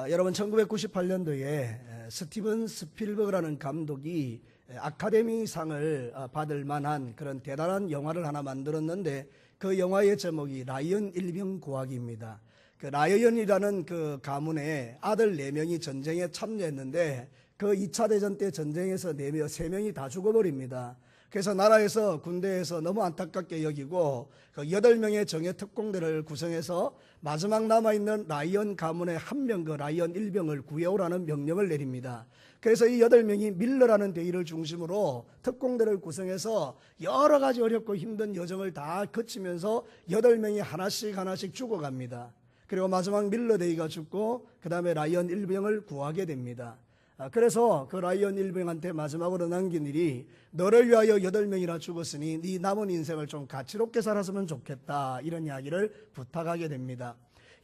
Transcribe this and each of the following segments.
여러분 1998년도에 스티븐 스필버그라는 감독이 아카데미상을 받을 만한 그런 대단한 영화를 하나 만들었는데 그 영화의 제목이 라이언 일병 구하기입니다. 그 라이언이라는 그 가문의 아들 4명이 전쟁에 참여했는데 그 2차 대전 때 전쟁에서 3명이 다 죽어버립니다. 그래서 나라에서 군대에서 너무 안타깝게 여기고 그 8명의 정예 특공대를 구성해서 마지막 남아있는 라이언 가문의 1명, 그 라이언 일병을 구해오라는 명령을 내립니다. 그래서 이 8명이 밀러라는 대위를 중심으로 특공대를 구성해서 여러 가지 어렵고 힘든 여정을 다 거치면서 8명이 하나씩 죽어갑니다. 그리고 마지막 밀러 대위가 죽고 그 다음에 라이언 일병을 구하게 됩니다. 그래서 그 라이언 일병한테 마지막으로 남긴 일이 너를 위하여 8명이나 죽었으니 네 남은 인생을 좀 가치롭게 살았으면 좋겠다, 이런 이야기를 부탁하게 됩니다.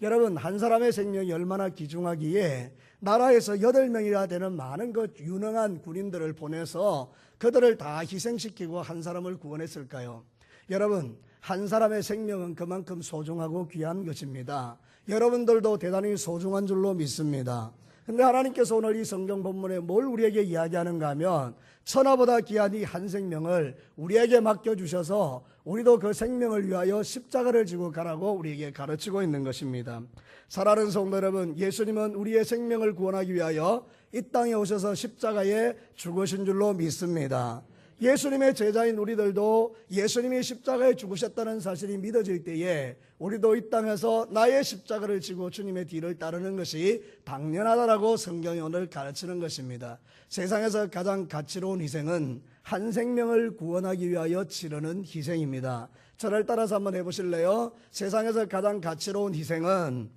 여러분, 한 사람의 생명이 얼마나 귀중하기에 나라에서 8명이나 되는 많은 그 유능한 군인들을 보내서 그들을 다 희생시키고 한 사람을 구원했을까요? 여러분, 한 사람의 생명은 그만큼 소중하고 귀한 것입니다. 여러분들도 대단히 소중한 줄로 믿습니다. 근데 하나님께서 오늘 이 성경 본문에 뭘 우리에게 이야기하는가 하면 천하보다 귀한 이 한 생명을 우리에게 맡겨주셔서 우리도 그 생명을 위하여 십자가를 지고 가라고 우리에게 가르치고 있는 것입니다. 사랑하는 성도 여러분, 예수님은 우리의 생명을 구원하기 위하여 이 땅에 오셔서 십자가에 죽으신 줄로 믿습니다. 예수님의 제자인 우리들도 예수님이 십자가에 죽으셨다는 사실이 믿어질 때에 우리도 이 땅에서 나의 십자가를 지고 주님의 뒤를 따르는 것이 당연하다라고 성경이 오늘 가르치는 것입니다. 세상에서 가장 가치로운 희생은 한 생명을 구원하기 위하여 치르는 희생입니다. 저를 따라서 한번 해보실래요? 세상에서 가장 가치로운 희생은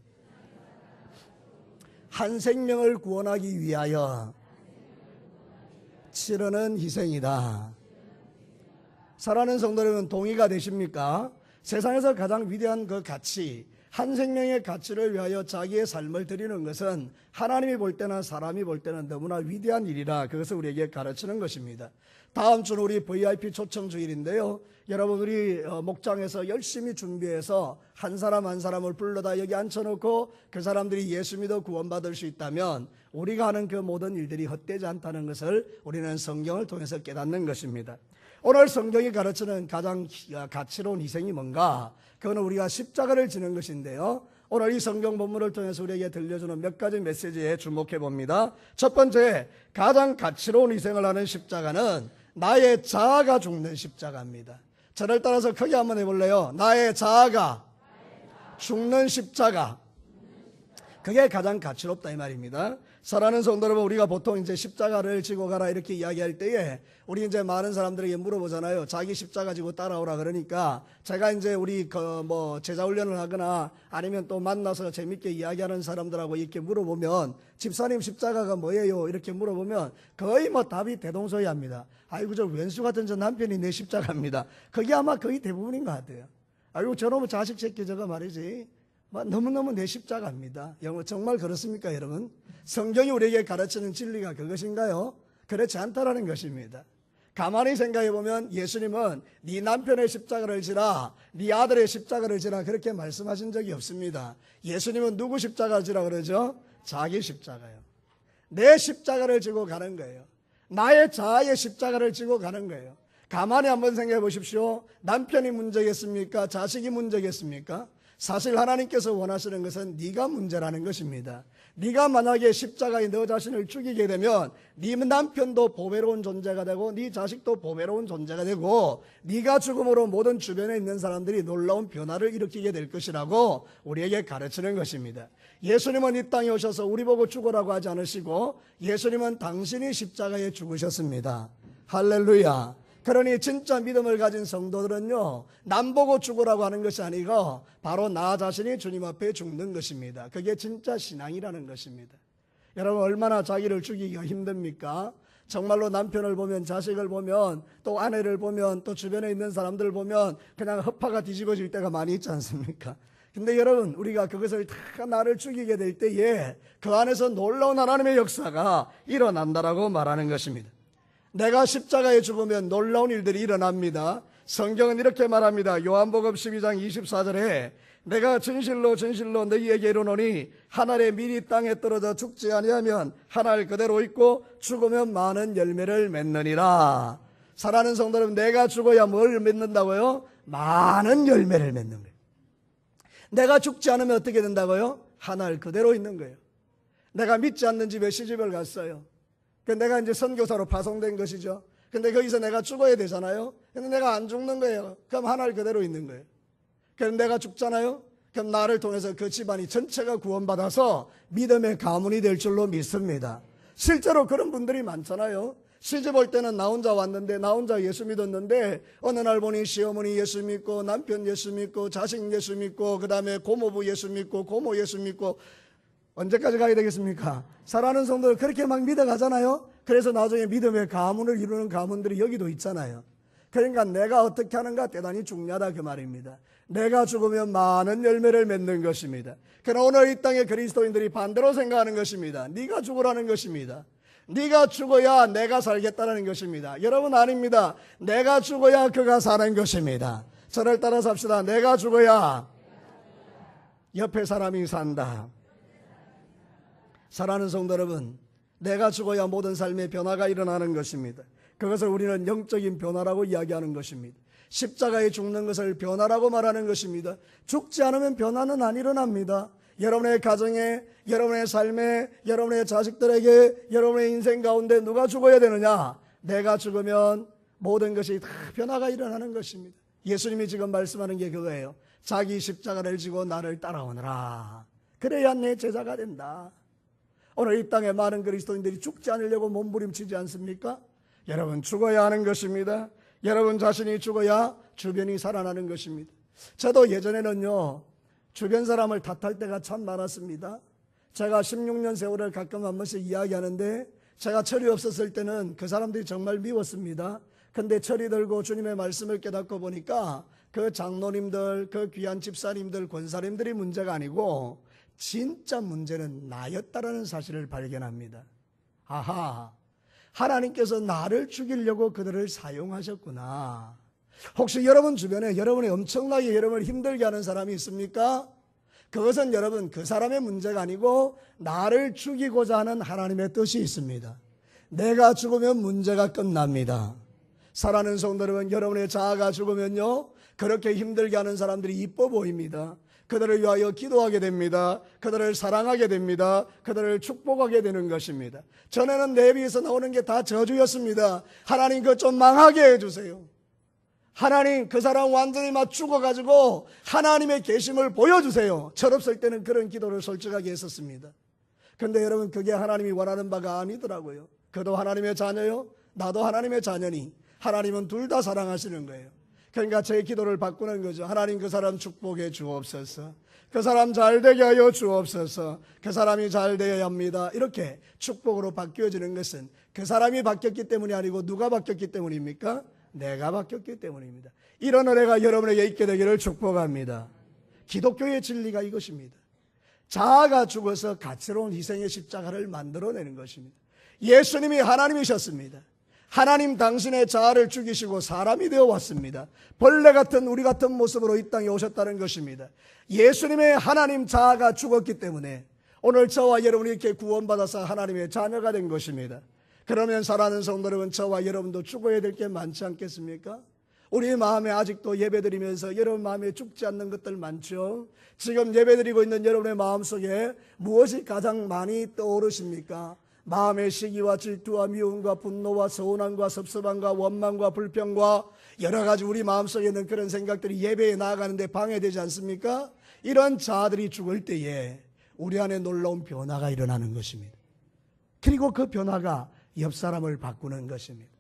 한 생명을 구원하기 위하여 치르는 희생이다. 사랑하는 성도 여러분, 동의가 되십니까? 세상에서 가장 위대한 그 가치, 한 생명의 가치를 위하여 자기의 삶을 드리는 것은 하나님이 볼 때나 사람이 볼 때는 너무나 위대한 일이라 그것을 우리에게 가르치는 것입니다. 다음 주는 우리 VIP 초청 주일인데요, 여러분, 우리 목장에서 열심히 준비해서 한 사람 한 사람을 불러다 여기 앉혀놓고 그 사람들이 예수 믿어 구원받을 수 있다면 우리가 하는 그 모든 일들이 헛되지 않다는 것을 우리는 성경을 통해서 깨닫는 것입니다. 오늘 성경이 가르치는 가장 가치로운 희생이 뭔가? 그거는 우리가 십자가를 지는 것인데요, 오늘 이 성경 본문을 통해서 우리에게 들려주는 몇 가지 메시지에 주목해 봅니다. 첫 번째, 가장 가치로운 희생을 하는 십자가는 나의 자아가 죽는 십자가입니다. 저를 따라서 크게 한번 해볼래요? 나의 자아가 죽는 십자가. 그게 가장 가치롭다 이 말입니다. 사랑하는 성도 여러분, 우리가 보통 이제 십자가를 지고 가라 이렇게 이야기할 때에 우리 이제 많은 사람들에게 물어보잖아요. 자기 십자가 지고 따라오라 그러니까 제가 이제 우리 제자 훈련을 하거나 아니면 또 만나서 재밌게 이야기하는 사람들하고 이렇게 물어보면 집사님 십자가가 뭐예요? 이렇게 물어보면 거의 답이 대동소이합니다. 아이고, 저 왼수 같은 저 남편이 내 십자가입니다. 그게 아마 거의 대부분인 것 같아요. 아이고, 저놈의 자식 새끼 저거 말이지. 너무너무 내 십자가입니다. 정말 그렇습니까, 여러분? 성경이 우리에게 가르치는 진리가 그것인가요? 그렇지 않다라는 것입니다. 가만히 생각해 보면 예수님은 네 남편의 십자가를 지라, 네 아들의 십자가를 지라 그렇게 말씀하신 적이 없습니다. 예수님은 누구 십자가를 지라 그러죠? 자기 십자가요. 내 십자가를 지고 가는 거예요. 나의 자아의 십자가를 지고 가는 거예요. 가만히 한번 생각해 보십시오. 남편이 문제겠습니까? 자식이 문제겠습니까? 사실 하나님께서 원하시는 것은 네가 문제라는 것입니다. 네가 만약에 십자가에 너 자신을 죽이게 되면 네 남편도 보배로운 존재가 되고 네 자식도 보배로운 존재가 되고 네가 죽음으로 모든 주변에 있는 사람들이 놀라운 변화를 일으키게 될 것이라고 우리에게 가르치는 것입니다. 예수님은 이 땅에 오셔서 우리 보고 죽으라고 하지 않으시고 예수님은 당신이 십자가에 죽으셨습니다. 할렐루야. 그러니 진짜 믿음을 가진 성도들은요, 남 보고 죽으라고 하는 것이 아니고 바로 나 자신이 주님 앞에 죽는 것입니다. 그게 진짜 신앙이라는 것입니다. 여러분, 얼마나 자기를 죽이기가 힘듭니까? 정말로 남편을 보면, 자식을 보면, 또 아내를 보면, 또 주변에 있는 사람들을 보면 그냥 허파가 뒤집어질 때가 많이 있지 않습니까? 근데 여러분, 우리가 그것을 다 나를 죽이게 될 때에 그 안에서 놀라운 하나님의 역사가 일어난다라고 말하는 것입니다. 내가 십자가에 죽으면 놀라운 일들이 일어납니다. 성경은 이렇게 말합니다. 요한복음 12장 24절에 내가 진실로 진실로 너희에게 이르노니 한 알의 밀이 땅에 떨어져 죽지 아니하면 한 알 그대로 있고 죽으면 많은 열매를 맺느니라. 사랑하는 성도 여러분, 내가 죽어야 뭘 맺는다고요? 많은 열매를 맺는 거예요. 내가 죽지 않으면 어떻게 된다고요? 한 알 그대로 있는 거예요. 내가 믿지 않는 집에 시집을 갔어요. 내가 이제 선교사로 파송된 것이죠. 근데 거기서 내가 죽어야 되잖아요. 근데 내가 안 죽는 거예요. 그럼 한 알 그대로 있는 거예요. 그럼 내가 죽잖아요. 그럼 나를 통해서 그 집안이 전체가 구원받아서 믿음의 가문이 될 줄로 믿습니다. 실제로 그런 분들이 많잖아요. 시집 올 때는 나 혼자 왔는데, 나 혼자 예수 믿었는데 어느 날 보니 시어머니 예수 믿고 남편 예수 믿고 자식 예수 믿고 그 다음에 고모부 예수 믿고 고모 예수 믿고 언제까지 가야 되겠습니까? 사랑하는 성도들 그렇게 막 믿어가잖아요. 그래서 나중에 믿음의 가문을 이루는 가문들이 여기도 있잖아요. 그러니까 내가 어떻게 하는가 대단히 중요하다 그 말입니다. 내가 죽으면 많은 열매를 맺는 것입니다. 그러나 오늘 이 땅의 그리스도인들이 반대로 생각하는 것입니다. 네가 죽으라는 것입니다. 네가 죽어야 내가 살겠다는 것입니다. 여러분 아닙니다. 내가 죽어야 그가 사는 것입니다. 저를 따라서 합시다. 내가 죽어야 옆에 사람이 산다. 사랑하는 성도 여러분, 내가 죽어야 모든 삶의 변화가 일어나는 것입니다. 그것을 우리는 영적인 변화라고 이야기하는 것입니다. 십자가에 죽는 것을 변화라고 말하는 것입니다. 죽지 않으면 변화는 안 일어납니다. 여러분의 가정에, 여러분의 삶에, 여러분의 자식들에게, 여러분의 인생 가운데 누가 죽어야 되느냐? 내가 죽으면 모든 것이 다 변화가 일어나는 것입니다. 예수님이 지금 말씀하는 게 그거예요. 자기 십자가를 지고 나를 따라오너라. 그래야 내 제자가 된다. 오늘 이 땅에 많은 그리스도인들이 죽지 않으려고 몸부림치지 않습니까? 여러분 죽어야 하는 것입니다. 여러분 자신이 죽어야 주변이 살아나는 것입니다. 저도 예전에는요 주변 사람을 탓할 때가 참 많았습니다. 제가 16년 세월을 가끔 한 번씩 이야기하는데 제가 철이 없었을 때는 그 사람들이 정말 미웠습니다. 근데 철이 들고 주님의 말씀을 깨닫고 보니까 그 장로님들, 그 귀한 집사님들, 권사님들이 문제가 아니고 진짜 문제는 나였다라는 사실을 발견합니다. 아하, 하나님께서 나를 죽이려고 그들을 사용하셨구나. 혹시 여러분 주변에 여러분이 엄청나게 여러분을 힘들게 하는 사람이 있습니까? 그것은 여러분 그 사람의 문제가 아니고 나를 죽이고자 하는 하나님의 뜻이 있습니다. 내가 죽으면 문제가 끝납니다. 사랑하는 성도 여러분, 여러분의 자아가 죽으면요 그렇게 힘들게 하는 사람들이 이뻐 보입니다. 그들을 위하여 기도하게 됩니다. 그들을 사랑하게 됩니다. 그들을 축복하게 되는 것입니다. 전에는 내 입에서 나오는 게 다 저주였습니다. 하나님 그거 좀 망하게 해주세요. 하나님 그 사람 완전히 막 죽어가지고 하나님의 계심을 보여주세요. 철없을 때는 그런 기도를 솔직하게 했었습니다. 그런데 여러분 그게 하나님이 원하는 바가 아니더라고요. 그도 하나님의 자녀요, 나도 하나님의 자녀니 하나님은 둘 다 사랑하시는 거예요. 그러니까 제 기도를 바꾸는 거죠. 하나님 그 사람 축복해 주옵소서. 그 사람 잘 되게 하여 주옵소서. 그 사람이 잘 되어야 합니다. 이렇게 축복으로 바뀌어지는 것은 그 사람이 바뀌었기 때문이 아니고 누가 바뀌었기 때문입니까? 내가 바뀌었기 때문입니다. 이런 은혜가 여러분에게 있게 되기를 축복합니다. 기독교의 진리가 이것입니다. 자아가 죽어서 가치로운 희생의 십자가를 만들어내는 것입니다. 예수님이 하나님이셨습니다. 하나님 당신의 자아를 죽이시고 사람이 되어 왔습니다. 벌레 같은 우리 같은 모습으로 이 땅에 오셨다는 것입니다. 예수님의 하나님 자아가 죽었기 때문에 오늘 저와 여러분이 이렇게 구원받아서 하나님의 자녀가 된 것입니다. 그러면 사랑하는 성도 여러분, 저와 여러분도 죽어야 될 게 많지 않겠습니까? 우리 마음에 아직도 예배드리면서 여러분 마음에 죽지 않는 것들 많죠? 지금 예배드리고 있는 여러분의 마음속에 무엇이 가장 많이 떠오르십니까? 마음의 시기와 질투와 미움과 분노와 서운함과 섭섭함과 원망과 불평과 여러 가지 우리 마음속에 있는 그런 생각들이 예배에 나아가는데 방해되지 않습니까? 이런 자아들이 죽을 때에 우리 안에 놀라운 변화가 일어나는 것입니다. 그리고 그 변화가 옆 사람을 바꾸는 것입니다.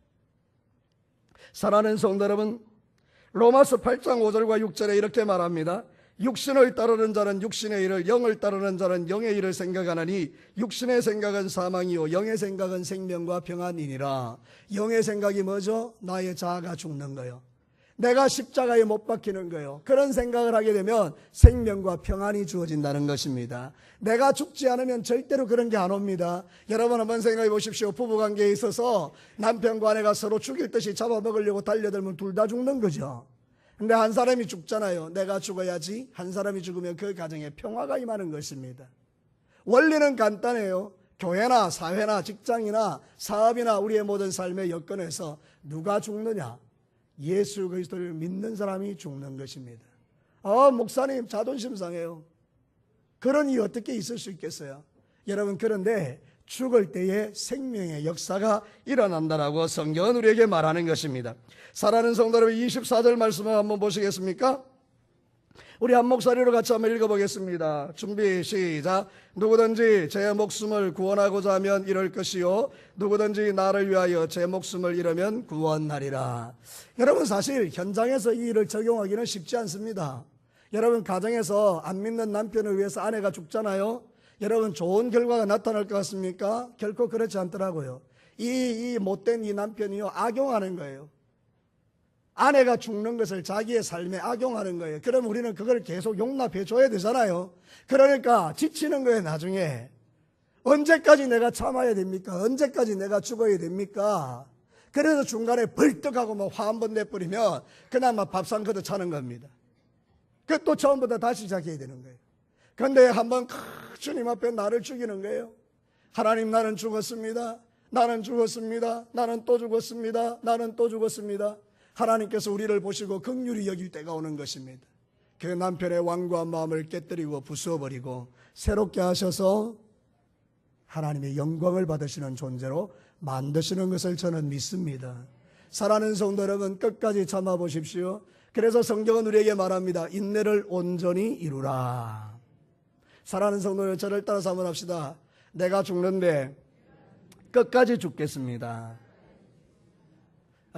사랑하는 성도 여러분, 로마서 8장 5절과 6절에 이렇게 말합니다. 육신을 따르는 자는 육신의 일을, 영을 따르는 자는 영의 일을 생각하나니 육신의 생각은 사망이요 영의 생각은 생명과 평안이니라. 영의 생각이 뭐죠? 나의 자아가 죽는 거예요. 내가 십자가에 못 박히는 거예요. 그런 생각을 하게 되면 생명과 평안이 주어진다는 것입니다. 내가 죽지 않으면 절대로 그런 게 안 옵니다. 여러분 한번 생각해 보십시오. 부부관계에 있어서 남편과 아내가 서로 죽일 듯이 잡아먹으려고 달려들면 둘 다 죽는 거죠. 근데 한 사람이 죽잖아요. 내가 죽어야지. 한 사람이 죽으면 그 가정에 평화가 임하는 것입니다. 원리는 간단해요. 교회나 사회나 직장이나 사업이나 우리의 모든 삶의 여건에서 누가 죽느냐? 예수 그리스도를 믿는 사람이 죽는 것입니다. 목사님 자존심 상해요. 그런 일이 어떻게 있을 수 있겠어요? 여러분, 그런데 죽을 때에 생명의 역사가 일어난다라고 성경은 우리에게 말하는 것입니다. 사랑하는 성도 여러분, 24절 말씀을 한번 보시겠습니까? 우리 한 목소리로 같이 한번 읽어보겠습니다. 준비 시작. 누구든지 제 목숨을 구원하고자 하면 이럴 것이요 누구든지 나를 위하여 제 목숨을 잃으면 구원하리라. 여러분, 사실 현장에서 이 일을 적용하기는 쉽지 않습니다. 여러분, 가정에서 안 믿는 남편을 위해서 아내가 죽잖아요. 여러분, 좋은 결과가 나타날 것 같습니까? 결코 그렇지 않더라고요. 이 못된 이 남편이요, 악용하는 거예요. 아내가 죽는 것을 자기의 삶에 악용하는 거예요. 그럼 우리는 그걸 계속 용납해 줘야 되잖아요. 그러니까 지치는 거예요. 나중에 언제까지 내가 참아야 됩니까? 언제까지 내가 죽어야 됩니까? 그래서 중간에 벌떡하고 뭐 화 한 번 내버리면 그나마 밥상 걷어 차는 겁니다. 그 또 처음부터 다시 시작해야 되는 거예요. 그런데 한번 주님 앞에 나를 죽이는 거예요. 하나님, 나는 죽었습니다. 나는 죽었습니다. 나는 또 죽었습니다. 나는 또 죽었습니다. 하나님께서 우리를 보시고 긍휼히 여길 때가 오는 것입니다. 그 남편의 완고한 마음을 깨뜨리고 부수어버리고 새롭게 하셔서 하나님의 영광을 받으시는 존재로 만드시는 것을 저는 믿습니다. 사랑하는 성도 여러분, 끝까지 참아보십시오. 그래서 성경은 우리에게 말합니다. 인내를 온전히 이루라. 사랑하는 성도 여러분, 저를 따라서 한번 합시다. 내가 죽는데 끝까지 죽겠습니다.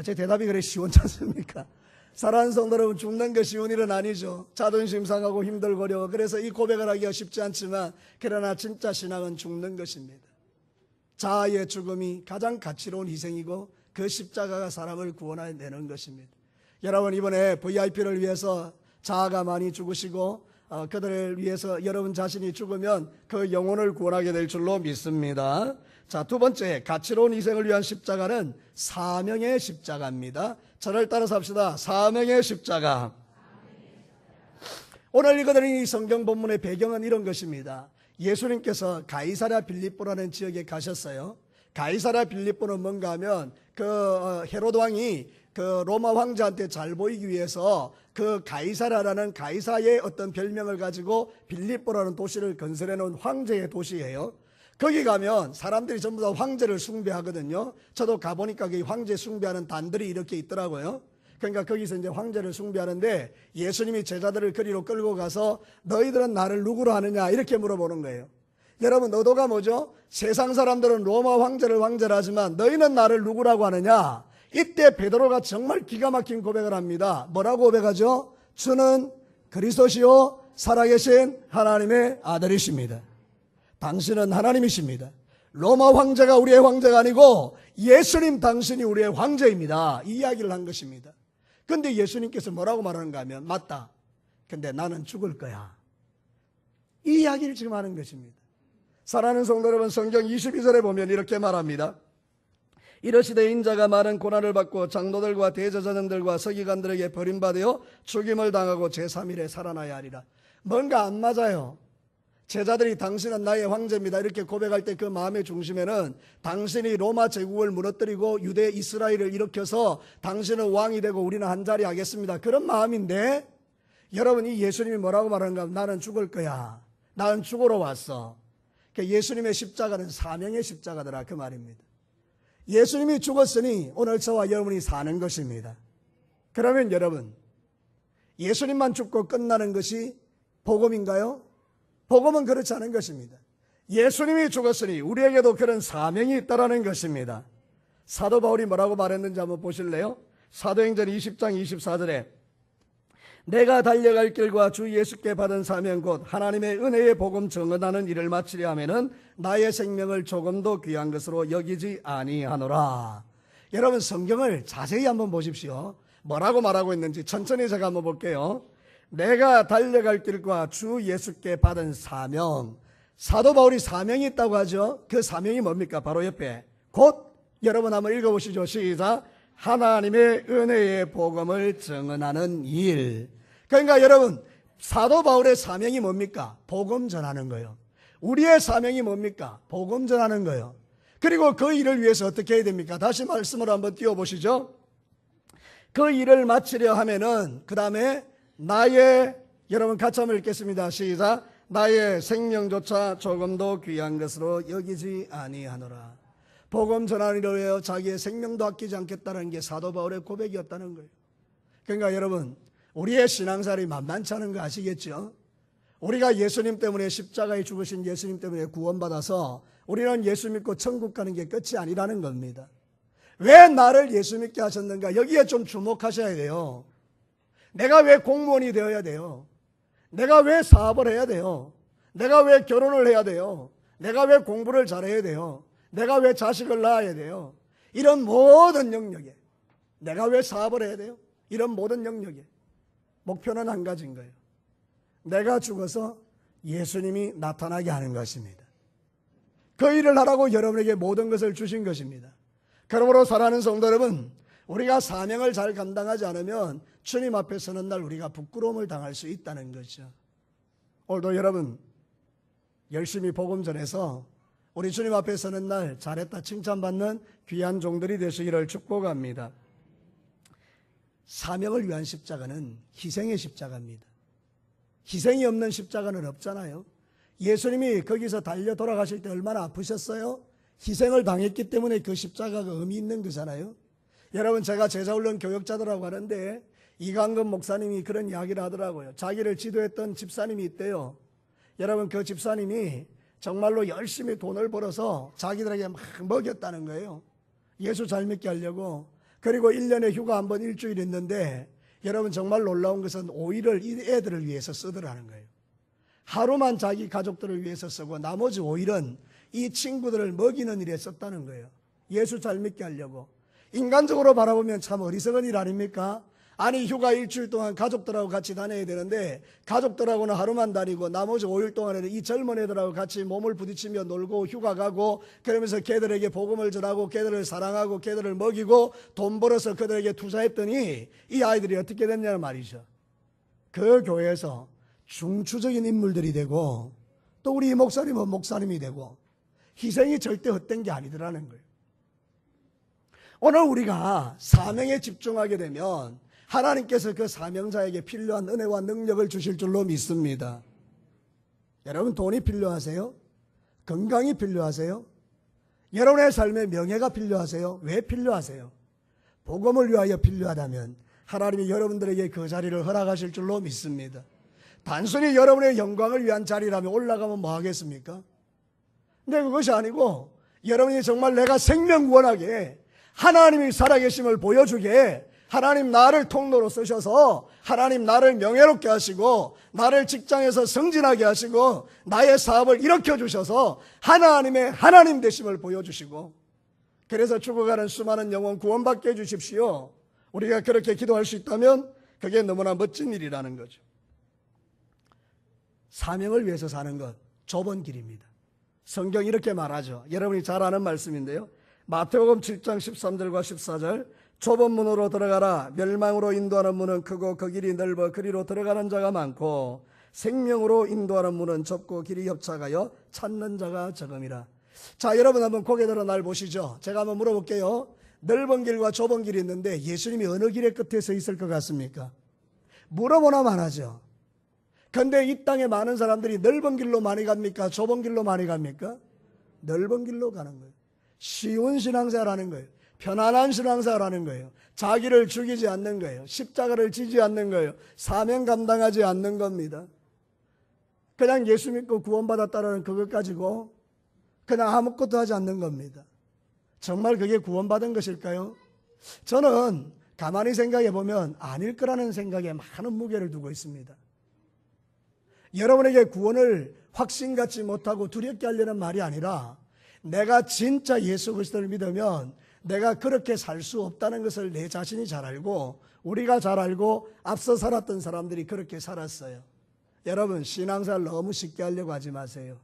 제 대답이 그래 시원치 않습니까? 사랑하는 성도 여러분, 죽는 게 쉬운 일은 아니죠. 자존심 상하고 힘들고 그래서 이 고백을 하기가 쉽지 않지만, 그러나 진짜 신앙은 죽는 것입니다. 자아의 죽음이 가장 가치로운 희생이고 그 십자가가 사람을 구원해내는 것입니다. 여러분, 이번에 VIP를 위해서 자아가 많이 죽으시고 그들을 위해서 여러분 자신이 죽으면 그 영혼을 구원하게 될 줄로 믿습니다. 자, 두 번째, 가치로운 희생을 위한 십자가는 사명의 십자가입니다. 저를 따라서 합시다. 사명의 십자가. 오늘 읽어드린 이 성경 본문의 배경은 이런 것입니다. 예수님께서 가이사랴 빌립보라는 지역에 가셨어요. 가이사랴 빌립보는 뭔가 하면 헤로드 왕이 로마 황제한테 잘 보이기 위해서 가이사랴라는 가이사의 어떤 별명을 가지고 빌립보라는 도시를 건설해 놓은 황제의 도시예요. 거기 가면 사람들이 전부 다 황제를 숭배하거든요. 저도 가보니까 그 황제 숭배하는 단들이 이렇게 있더라고요. 그러니까 거기서 이제 황제를 숭배하는데, 예수님이 제자들을 거리로 끌고 가서 너희들은 나를 누구로 하느냐 이렇게 물어보는 거예요. 여러분, 의도가 뭐죠? 세상 사람들은 로마 황제를 황제라 하지만 너희는 나를 누구라고 하느냐? 이때 베드로가 정말 기가 막힌 고백을 합니다. 뭐라고 고백하죠? 주는 그리스도시요 살아계신 하나님의 아들이십니다. 당신은 하나님이십니다. 로마 황제가 우리의 황제가 아니고 예수님 당신이 우리의 황제입니다. 이 이야기를 한 것입니다. 그런데 예수님께서 뭐라고 말하는가 하면, 맞다, 근데 나는 죽을 거야, 이 이야기를 지금 하는 것입니다. 사랑하는 성도 여러분, 성경 22절에 보면 이렇게 말합니다. 이러시되 인자가 많은 고난을 받고 장로들과 대제사장들과 서기관들에게 버림받아 죽임을 당하고 제3일에 살아나야 하리라. 뭔가 안 맞아요. 제자들이 당신은 나의 황제입니다 이렇게 고백할 때 그 마음의 중심에는 당신이 로마 제국을 무너뜨리고 유대 이스라엘을 일으켜서 당신은 왕이 되고 우리는 한자리 하겠습니다, 그런 마음인데, 여러분, 이 예수님이 뭐라고 말하는가 하면, 나는 죽을 거야, 나는 죽으러 왔어. 예수님의 십자가는 사명의 십자가더라, 그 말입니다. 예수님이 죽었으니 오늘 저와 여러분이 사는 것입니다. 그러면 여러분, 예수님만 죽고 끝나는 것이 복음인가요? 복음은 그렇지 않은 것입니다. 예수님이 죽었으니 우리에게도 그런 사명이 있다는 것입니다. 사도 바울이 뭐라고 말했는지 한번 보실래요? 사도행전 20장 24절에 내가 달려갈 길과 주 예수께 받은 사명 곧 하나님의 은혜의 복음 증언하는 일을 마치려 하면은 나의 생명을 조금도 귀한 것으로 여기지 아니하노라. 여러분, 성경을 자세히 한번 보십시오. 뭐라고 말하고 있는지 천천히 제가 한번 볼게요. 내가 달려갈 길과 주 예수께 받은 사명. 사도 바울이 사명이 있다고 하죠. 그 사명이 뭡니까? 바로 옆에 곧, 여러분 한번 읽어보시죠. 시작. 하나님의 은혜의 복음을 증언하는 일. 그러니까 여러분, 사도 바울의 사명이 뭡니까? 복음 전하는 거예요. 우리의 사명이 뭡니까? 복음 전하는 거예요. 그리고 그 일을 위해서 어떻게 해야 됩니까? 다시 말씀을 한번 띄워보시죠. 그 일을 마치려 하면은 그 다음에 여러분 같이 한번 읽겠습니다. 시작. 나의 생명조차 조금도 귀한 것으로 여기지 아니하노라. 복음 전하는 일을 위하여 자기의 생명도 아끼지 않겠다는 게 사도 바울의 고백이었다는 거예요. 그러니까 여러분, 우리의 신앙생활이 만만치 않은 거 아시겠죠? 우리가 예수님 때문에 십자가에 죽으신 예수님 때문에 구원받아서 우리는 예수 믿고 천국 가는 게 끝이 아니라는 겁니다. 왜 나를 예수 믿게 하셨는가? 여기에 좀 주목하셔야 돼요. 내가 왜 공무원이 되어야 돼요? 내가 왜 사업을 해야 돼요? 내가 왜 결혼을 해야 돼요? 내가 왜 공부를 잘해야 돼요? 내가 왜 자식을 낳아야 돼요? 이런 모든 영역에 내가 왜 사업을 해야 돼요? 이런 모든 영역에 목표는 한 가지인 거예요. 내가 죽어서 예수님이 나타나게 하는 것입니다. 그 일을 하라고 여러분에게 모든 것을 주신 것입니다. 그러므로 사랑하는 성도 여러분, 우리가 사명을 잘 감당하지 않으면 주님 앞에 서는 날 우리가 부끄러움을 당할 수 있다는 거죠. 오늘도 여러분 열심히 복음 전해서 우리 주님 앞에 서는 날 잘했다 칭찬받는 귀한 종들이 되시기를 축복합니다. 사명을 위한 십자가는 희생의 십자가입니다. 희생이 없는 십자가는 없잖아요. 예수님이 거기서 달려 돌아가실 때 얼마나 아프셨어요? 희생을 당했기 때문에 그 십자가가 의미 있는 거잖아요. 여러분, 제가 제자훈련 교역자들하고 하는데 이강근 목사님이 그런 이야기를 하더라고요. 자기를 지도했던 집사님이 있대요. 여러분, 그 집사님이 정말로 열심히 돈을 벌어서 자기들에게 막 먹였다는 거예요. 예수 잘 믿게 하려고. 그리고 1년에 휴가 한 번 일주일 있는데 여러분 정말 놀라운 것은 5일을 이 애들을 위해서 쓰더라는 거예요. 하루만 자기 가족들을 위해서 쓰고 나머지 5일은 이 친구들을 먹이는 일에 썼다는 거예요. 예수 잘 믿게 하려고. 인간적으로 바라보면 참 어리석은 일 아닙니까? 아니, 휴가 일주일 동안 가족들하고 같이 다녀야 되는데 가족들하고는 하루만 다니고 나머지 5일 동안에는 이 젊은 애들하고 같이 몸을 부딪히며 놀고 휴가 가고 그러면서 걔들에게 복음을 전하고 걔들을 사랑하고 걔들을 먹이고 돈 벌어서 그들에게 투자했더니 이 아이들이 어떻게 됐냐는 말이죠. 그 교회에서 중추적인 인물들이 되고 또 우리 목사님은 목사님이 되고 희생이 절대 헛된 게 아니더라는 거예요. 오늘 우리가 사명에 집중하게 되면 하나님께서 그 사명자에게 필요한 은혜와 능력을 주실 줄로 믿습니다. 여러분, 돈이 필요하세요? 건강이 필요하세요? 여러분의 삶에 명예가 필요하세요? 왜 필요하세요? 복음을 위하여 필요하다면 하나님이 여러분들에게 그 자리를 허락하실 줄로 믿습니다. 단순히 여러분의 영광을 위한 자리라면 올라가면 뭐 하겠습니까? 근데 그것이 아니고 여러분이 정말 내가 생명 구원하게 하나님이 살아계심을 보여주게 하나님 나를 통로로 쓰셔서 하나님 나를 명예롭게 하시고 나를 직장에서 승진하게 하시고 나의 사업을 일으켜 주셔서 하나님의 하나님 되심을 보여주시고 그래서 죽어가는 수많은 영혼 구원받게 해주십시오. 우리가 그렇게 기도할 수 있다면 그게 너무나 멋진 일이라는 거죠. 사명을 위해서 사는 것 좁은 길입니다. 성경이 이렇게 말하죠. 여러분이 잘 아는 말씀인데요. 마태복음 7장 13절과 14절 좁은 문으로 들어가라. 멸망으로 인도하는 문은 크고 그 길이 넓어 그리로 들어가는 자가 많고 생명으로 인도하는 문은 좁고 길이 협착하여 찾는 자가 적음이라. 자, 여러분 한번 고개 들어 날 보시죠. 제가 한번 물어볼게요. 넓은 길과 좁은 길이 있는데 예수님이 어느 길의 끝에 서 있을 것 같습니까? 물어보나 말하죠. 그런데 이 땅에 많은 사람들이 넓은 길로 많이 갑니까? 좁은 길로 많이 갑니까? 넓은 길로 가는 거예요. 쉬운 신앙생활하는 거예요. 편안한 신앙생활하는 거예요. 자기를 죽이지 않는 거예요. 십자가를 지지 않는 거예요. 사명 감당하지 않는 겁니다. 그냥 예수 믿고 구원받았다는 그것 가지고 그냥 아무것도 하지 않는 겁니다. 정말 그게 구원받은 것일까요? 저는 가만히 생각해 보면 아닐 거라는 생각에 많은 무게를 두고 있습니다. 여러분에게 구원을 확신 갖지 못하고 두렵게 하려는 말이 아니라 내가 진짜 예수 그리스도를 믿으면 내가 그렇게 살 수 없다는 것을 내 자신이 잘 알고 우리가 잘 알고 앞서 살았던 사람들이 그렇게 살았어요. 여러분, 신앙생활 너무 쉽게 하려고 하지 마세요.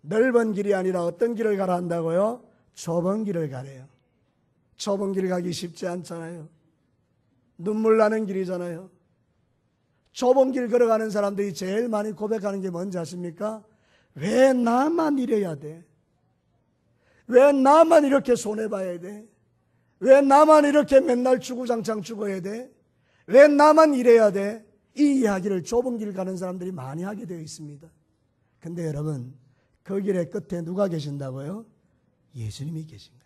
넓은 길이 아니라 어떤 길을 가라 한다고요? 좁은 길을 가래요. 좁은 길 가기 쉽지 않잖아요. 눈물 나는 길이잖아요. 좁은 길 걸어가는 사람들이 제일 많이 고백하는 게 뭔지 아십니까? 왜 나만 이래야 돼? 왜 나만 이렇게 손해봐야 돼? 왜 나만 이렇게 맨날 주구장창 죽어야 돼? 왜 나만 이래야 돼? 이 이야기를 좁은 길 가는 사람들이 많이 하게 되어 있습니다. 근데 여러분, 그 길의 끝에 누가 계신다고요? 예수님이 계신 거예요.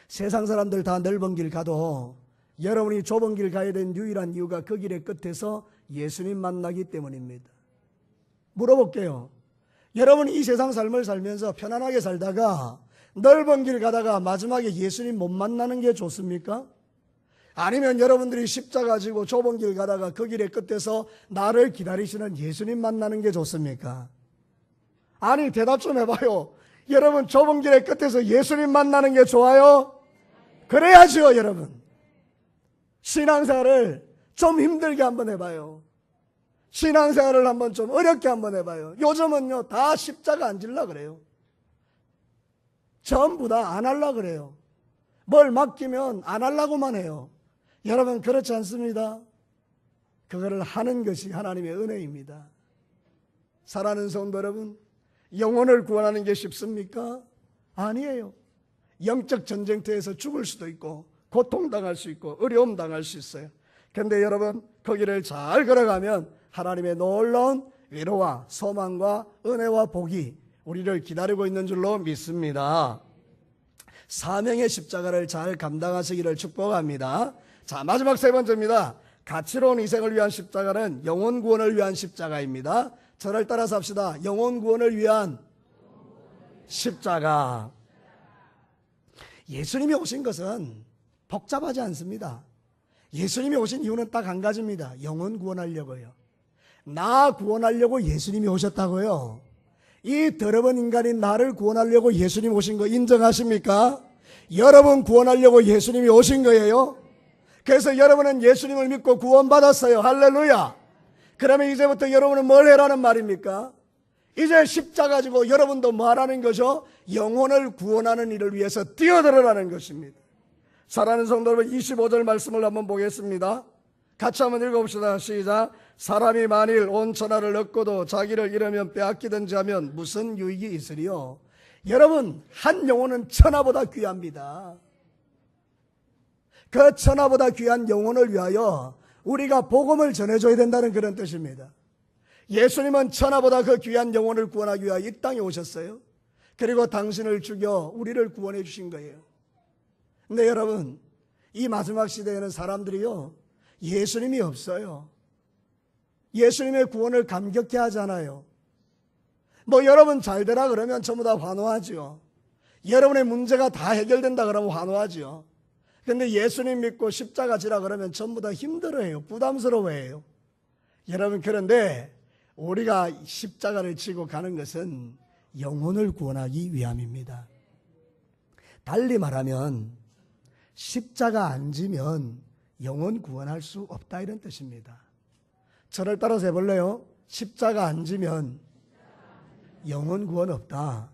세상 사람들 다 넓은 길 가도 여러분이 좁은 길 가야 되는 유일한 이유가 그 길의 끝에서 예수님 만나기 때문입니다. 물어볼게요. 여러분이 이 세상 삶을 살면서 편안하게 살다가 넓은 길 가다가 마지막에 예수님 못 만나는 게 좋습니까? 아니면 여러분들이 십자가 지고 좁은 길 가다가 그 길의 끝에서 나를 기다리시는 예수님 만나는 게 좋습니까? 아니, 대답 좀 해봐요. 여러분, 좁은 길의 끝에서 예수님 만나는 게 좋아요? 그래야죠, 여러분. 신앙생활을 좀 힘들게 한번 해봐요. 신앙생활을 한번 좀 어렵게 한번 해봐요. 요즘은요, 다 십자가 안 질라 그래요. 전부 다 안 하려고 그래요. 뭘 맡기면 안 하려고만 해요. 여러분, 그렇지 않습니다. 그거를 하는 것이 하나님의 은혜입니다. 사랑하는 성도 여러분, 영혼을 구원하는 게 쉽습니까? 아니에요. 영적 전쟁터에서 죽을 수도 있고 고통당할 수 있고 어려움 당할 수 있어요. 그런데 여러분, 그 길을 잘 걸어가면 하나님의 놀라운 위로와 소망과 은혜와 복이 우리를 기다리고 있는 줄로 믿습니다. 사명의 십자가를 잘 감당하시기를 축복합니다. 자, 마지막 세 번째입니다. 가치로운 희생을 위한 십자가는 영혼 구원을 위한 십자가입니다. 저를 따라서 합시다. 영혼 구원을 위한 십자가. 예수님이 오신 것은 복잡하지 않습니다. 예수님이 오신 이유는 딱 한 가지입니다. 영혼 구원하려고요. 나 구원하려고 예수님이 오셨다고요. 이 더러운 인간인 나를 구원하려고 예수님 오신 거 인정하십니까? 여러분 구원하려고 예수님이 오신 거예요. 그래서 여러분은 예수님을 믿고 구원받았어요. 할렐루야. 그러면 이제부터 여러분은 뭘 해라는 말입니까? 이제 십자가 지고 여러분도 뭐 하라는 거죠? 영혼을 구원하는 일을 위해서 뛰어들어라는 것입니다. 사랑하는 성도 여러분, 25절 말씀을 한번 보겠습니다. 같이 한번 읽어봅시다. 시작. 사람이 만일 온 천하를 얻고도 자기를 잃으면 빼앗기든지 하면 무슨 유익이 있으리요? 여러분, 한 영혼은 천하보다 귀합니다. 그 천하보다 귀한 영혼을 위하여 우리가 복음을 전해줘야 된다는 그런 뜻입니다. 예수님은 천하보다 그 귀한 영혼을 구원하기 위하여 이 땅에 오셨어요. 그리고 당신을 죽여 우리를 구원해 주신 거예요. 근데 여러분, 이 마지막 시대에는 사람들이요, 예수님이 없어요. 예수님의 구원을 감격해 하잖아요. 뭐 여러분 잘 되라 그러면 전부 다 환호하죠. 여러분의 문제가 다 해결된다 그러면 환호하죠. 근데 예수님 믿고 십자가 지라 그러면 전부 다 힘들어해요. 부담스러워해요. 여러분, 그런데 우리가 십자가를 지고 가는 것은 영혼을 구원하기 위함입니다. 달리 말하면 십자가 안 지면 영혼 구원할 수 없다, 이런 뜻입니다. 저를 따라서 해볼래요? 십자가 안 지면 영혼 구원 없다.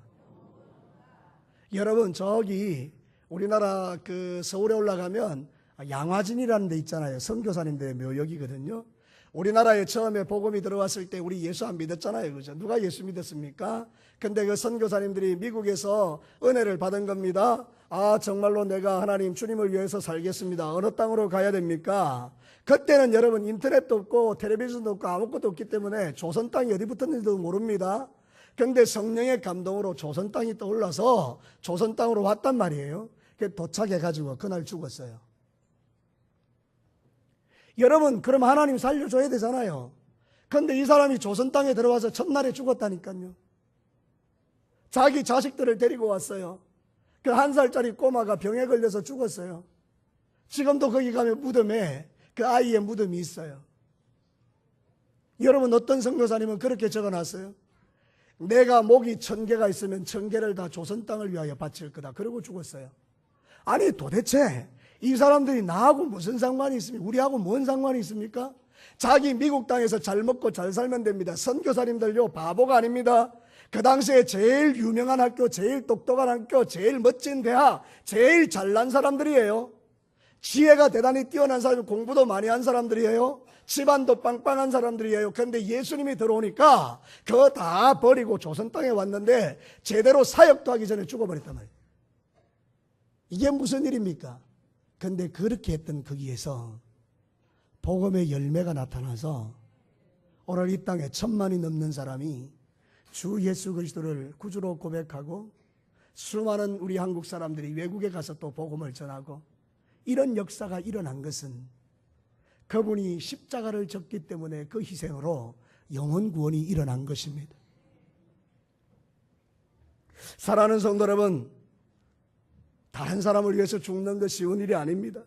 여러분, 저기 우리나라 그 서울에 올라가면 양화진이라는 데 있잖아요. 선교사님들의 묘역이거든요. 우리나라에 처음에 복음이 들어왔을 때 우리 예수 안 믿었잖아요. 그죠? 누가 예수 믿었습니까? 근데 그 선교사님들이 미국에서 은혜를 받은 겁니다. 아, 정말로 내가 하나님 주님을 위해서 살겠습니다. 어느 땅으로 가야 됩니까? 그때는 여러분 인터넷도 없고 텔레비전도 없고 아무것도 없기 때문에 조선 땅이 어디 붙었는지도 모릅니다. 그런데 성령의 감동으로 조선 땅이 떠올라서 조선 땅으로 왔단 말이에요. 도착해가지고 그날 죽었어요. 여러분, 그럼 하나님 살려줘야 되잖아요. 그런데 이 사람이 조선 땅에 들어와서 첫날에 죽었다니까요. 자기 자식들을 데리고 왔어요. 그 1살짜리 꼬마가 병에 걸려서 죽었어요. 지금도 거기 가면 무덤에 그 아이의 무덤이 있어요. 여러분, 어떤 선교사님은 그렇게 적어놨어요. 내가 목이 1000개가 있으면 1000개를 다 조선 땅을 위하여 바칠 거다. 그러고 죽었어요. 아니, 도대체 이 사람들이 나하고 무슨 상관이 있습니까? 우리하고 뭔 상관이 있습니까? 자기 미국 땅에서 잘 먹고 잘 살면 됩니다. 선교사님들요, 바보가 아닙니다. 그 당시에 제일 유명한 학교, 제일 똑똑한 학교, 제일 멋진 대학, 제일 잘난 사람들이에요. 지혜가 대단히 뛰어난 사람이, 공부도 많이 한 사람들이에요. 집안도 빵빵한 사람들이에요. 그런데 예수님이 들어오니까 그거 다 버리고 조선 땅에 왔는데 제대로 사역도 하기 전에 죽어버렸단 말이에요. 이게 무슨 일입니까? 그런데 그렇게 했던 거기에서 복음의 열매가 나타나서 오늘 이 땅에 1000만이 넘는 사람이 주 예수 그리스도를 구주로 고백하고 수많은 우리 한국 사람들이 외국에 가서 또 복음을 전하고 이런 역사가 일어난 것은 그분이 십자가를 졌기 때문에 그 희생으로 영혼 구원이 일어난 것입니다. 사랑하는 성도 여러분, 다른 사람을 위해서 죽는 것이 쉬운 일이 아닙니다.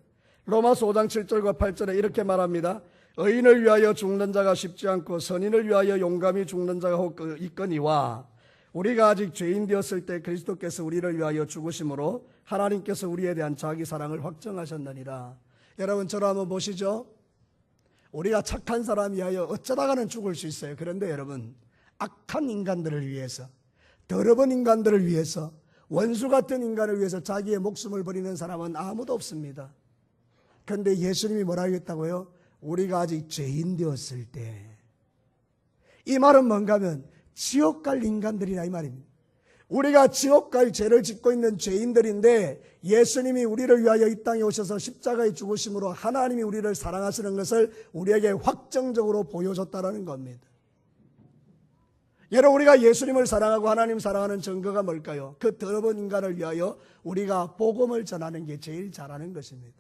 로마서 5장 7절과 8절에 이렇게 말합니다. 의인을 위하여 죽는 자가 쉽지 않고 선인을 위하여 용감히 죽는 자가 혹 있거니와 우리가 아직 죄인 되었을 때 그리스도께서 우리를 위하여 죽으심으로 하나님께서 우리에 대한 자기 사랑을 확정하셨느니라. 여러분, 저를 한번 보시죠. 우리가 착한 사람이하여 어쩌다가는 죽을 수 있어요. 그런데 여러분, 악한 인간들을 위해서, 더러운 인간들을 위해서, 원수 같은 인간을 위해서 자기의 목숨을 버리는 사람은 아무도 없습니다. 그런데 예수님이 뭐라고 했다고요? 우리가 아직 죄인 되었을 때. 이 말은 뭔가 하면 지옥 갈 인간들이라 이 말입니다. 우리가 지옥 갈 죄를 짓고 있는 죄인들인데 예수님이 우리를 위하여 이 땅에 오셔서 십자가에 죽으심으로 하나님이 우리를 사랑하시는 것을 우리에게 확정적으로 보여줬다는 겁니다. 여러분, 우리가 예수님을 사랑하고 하나님 사랑하는 증거가 뭘까요? 그 더러운 인간을 위하여 우리가 복음을 전하는 게 제일 잘하는 것입니다.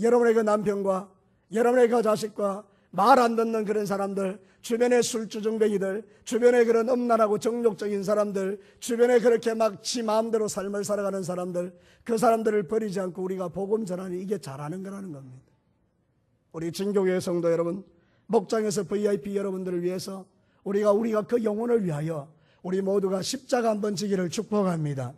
여러분의 그 남편과 여러분의 그 자식과 말 안 듣는 그런 사람들, 주변의 술주정뱅이들, 주변에 그런 음란하고 정욕적인 사람들, 주변에 그렇게 막 지 마음대로 삶을 살아가는 사람들, 그 사람들을 버리지 않고 우리가 복음 전하니 이게 잘하는 거라는 겁니다. 우리 진교회 성도 여러분, 목장에서 VIP 여러분들을 위해서 우리가 그 영혼을 위하여 우리 모두가 십자가 한번 지기를 축복합니다.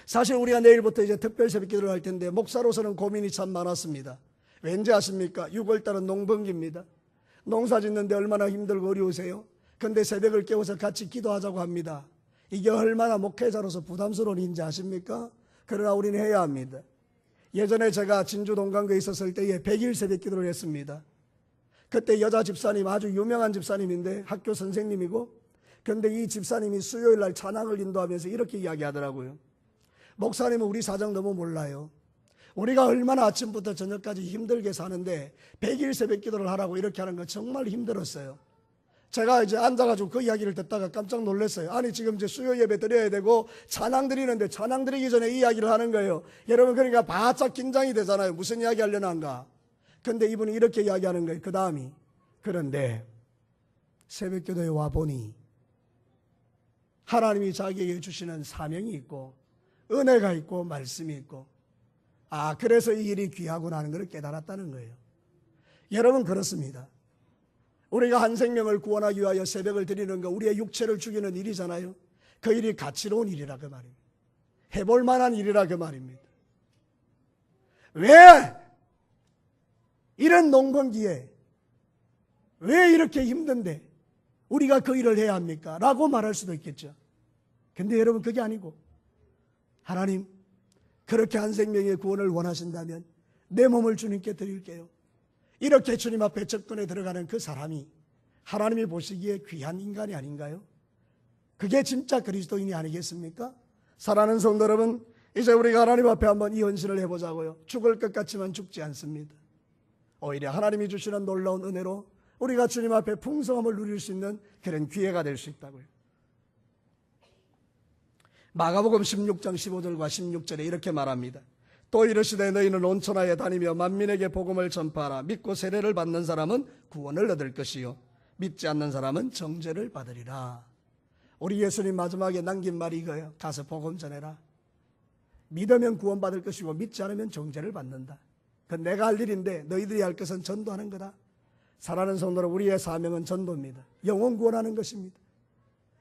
사실 우리가 내일부터 이제 특별 새벽 기도를 할 텐데 목사로서는 고민이 참 많았습니다. 왠지 아십니까? 6월달은 농번기입니다. 농사 짓는데 얼마나 힘들고 어려우세요? 그런데 새벽을 깨워서 같이 기도하자고 합니다. 이게 얼마나 목회자로서 부담스러운 일인지 아십니까? 그러나 우리는 해야 합니다. 예전에 제가 진주 동강교에 있었을 때에 100일 새벽 기도를 했습니다. 그때 여자 집사님, 아주 유명한 집사님인데 학교 선생님이고, 그런데 이 집사님이 수요일 날 찬양을 인도하면서 이렇게 이야기하더라고요. 목사님은 우리 사정 너무 몰라요. 우리가 얼마나 아침부터 저녁까지 힘들게 사는데 100일 새벽 기도를 하라고 이렇게 하는 건 정말 힘들었어요. 제가 이제 앉아가지고 그 이야기를 듣다가 깜짝 놀랐어요. 아니, 지금 이제 수요 예배 드려야 되고 찬양 드리는데 찬양 드리기 전에 이 이야기를 하는 거예요. 여러분, 그러니까 바짝 긴장이 되잖아요. 무슨 이야기 하려나 한가. 근데 이분이 이렇게 이야기하는 거예요. 그 다음이, 그런데 새벽 기도에 와보니 하나님이 자기에게 주시는 사명이 있고 은혜가 있고 말씀이 있고, 그래서 이 일이 귀하구나 하는 걸 깨달았다는 거예요. 여러분, 그렇습니다. 우리가 한 생명을 구원하기 위하여 새벽을 드리는 거, 우리의 육체를 죽이는 일이잖아요. 그 일이 가치로운 일이라 그 말입니다. 해볼 만한 일이라 그 말입니다. 왜 이런 농번기에 왜 이렇게 힘든데 우리가 그 일을 해야 합니까? 라고 말할 수도 있겠죠. 근데 여러분, 그게 아니고 하나님, 그렇게 한 생명의 구원을 원하신다면 내 몸을 주님께 드릴게요. 이렇게 주님 앞에 접근에 들어가는 그 사람이 하나님이 보시기에 귀한 인간이 아닌가요? 그게 진짜 그리스도인이 아니겠습니까? 사랑하는 성도 여러분, 이제 우리가 하나님 앞에 한번 이 헌신을 해보자고요. 죽을 것 같지만 죽지 않습니다. 오히려 하나님이 주시는 놀라운 은혜로 우리가 주님 앞에 풍성함을 누릴 수 있는 그런 기회가 될 수 있다고요. 마가복음 16장 15절과 16절에 이렇게 말합니다. 또 이르시되 너희는 온 천하에 다니며 만민에게 복음을 전파하라. 믿고 세례를 받는 사람은 구원을 얻을 것이요 믿지 않는 사람은 정죄를 받으리라. 우리 예수님 마지막에 남긴 말이 이거예요. 가서 복음 전해라. 믿으면 구원받을 것이고 믿지 않으면 정죄를 받는다. 그건 내가 할 일인데 너희들이 할 것은 전도하는 거다. 사랑하는 성도들, 우리의 사명은 전도입니다. 영혼 구원하는 것입니다.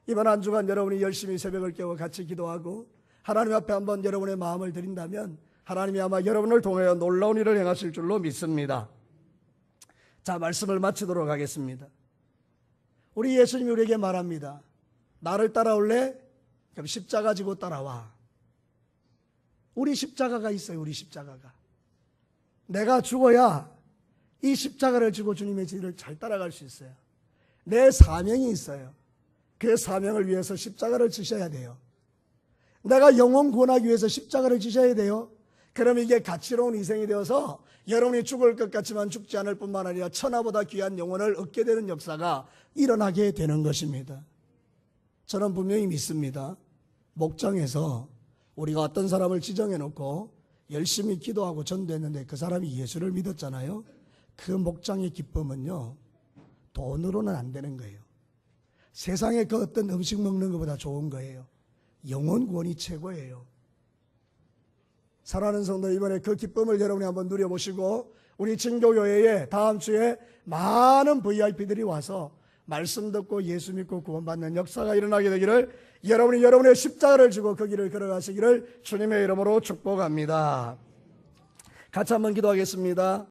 이번 한 주간 여러분이 열심히 새벽을 깨워 같이 기도하고 하나님 앞에 한번 여러분의 마음을 드린다면 하나님이 아마 여러분을 통하여 놀라운 일을 행하실 줄로 믿습니다. 자, 말씀을 마치도록 하겠습니다. 우리 예수님이 우리에게 말합니다. 나를 따라올래? 그럼 십자가 지고 따라와. 우리 십자가가 있어요. 우리 십자가가. 내가 죽어야 이 십자가를 지고 주님의 길을 잘 따라갈 수 있어요. 내 사명이 있어요. 그 사명을 위해서 십자가를 지셔야 돼요. 내가 영혼 구원하기 위해서 십자가를 지셔야 돼요. 그럼 이게 가치로운 희생이 되어서 여러분이 죽을 것 같지만 죽지 않을 뿐만 아니라 천하보다 귀한 영혼을 얻게 되는 역사가 일어나게 되는 것입니다. 저는 분명히 믿습니다. 목장에서 우리가 어떤 사람을 지정해 놓고 열심히 기도하고 전도했는데 그 사람이 예수를 믿었잖아요. 그 목장의 기쁨은요, 돈으로는 안 되는 거예요. 세상에 그 어떤 음식 먹는 것보다 좋은 거예요. 영혼 구원이 최고예요. 사랑하는 성도, 이번에 그 기쁨을 여러분이 한번 누려보시고 우리 진교교회에 다음 주에 많은 VIP들이 와서 말씀 듣고 예수 믿고 구원받는 역사가 일어나게 되기를, 여러분이 여러분의 십자가를 지고 그 길을 걸어가시기를 주님의 이름으로 축복합니다. 같이 한번 기도하겠습니다.